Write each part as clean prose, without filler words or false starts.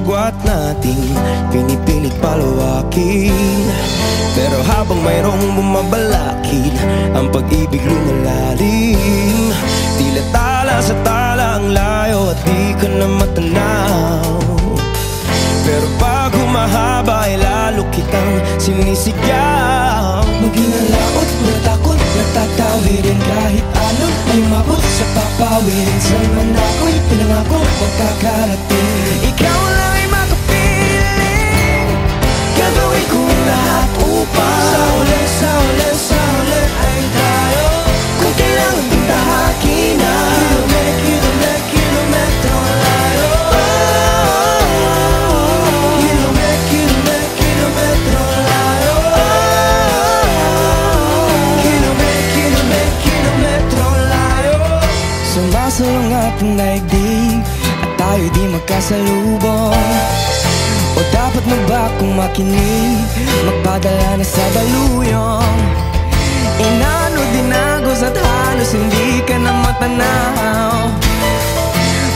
agwat natin pinipilit palawakin. Pero habang mayroong bumabalakid, ang pag-ibig lumalalim. Tila tala sa tala ang layo at di ka na matanaw. Pero pag humahaba ay lalo kitang sinisigaw. Maging alaot, natakot, natatawirin kahit alon ay mabot sa papawirin. Saan man ako'y pinangako magkakarating. Ikaw lang ay makapiling. Gagawin ko lahat upang sa uli ay tayo. Kung kailangan kong tahakin na kilometro layo. Kilometro layo. Kilometro layo. Sumasalungat ang daigdig at tayo di magkasalubong. O dapat na ba kung makinig, magpadala na sa baluyong? Inano dinagos at halos hindi ka na matanaw.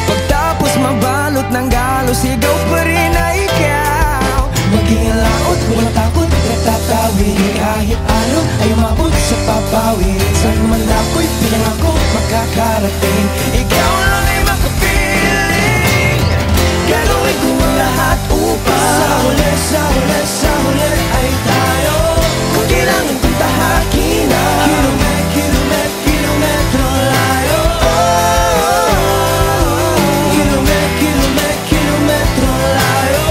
Pagtapos mabalot ng galos, sigaw pa rin na ikaw. Maging laot, walang takot, natatawin kahit ano ay umabot sa papawin. Saan man ako'y pinangako makakarating. Ikaw lang ay makapiling. Gagawin ko ang lahat upang sa huli ay tayo. Kung kailangan kong tahakin na kilometro layo. Kilometro layo.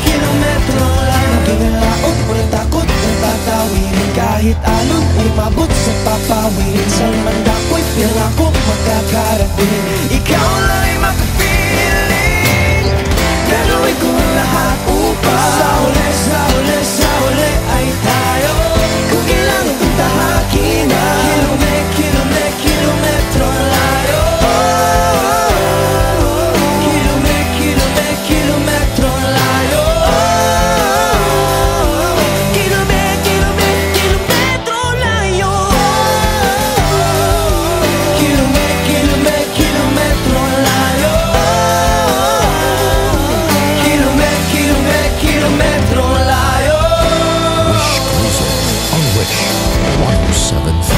Kilometro layo. Maging laot, walang takot, natatawirin kahit alon ay mabot sa papawin. Saan man ako'y pinangako magkakarating. Ikaw lang ay makapiling. Gagawin ko ang lahat upang sa huli ay tayo. Kung kailangan kong tahakin na kilometro layo. Kilometro layo. Kilometro layo. Kilometro layo. Kilometro layo. Wish Cruiser on Wish 107.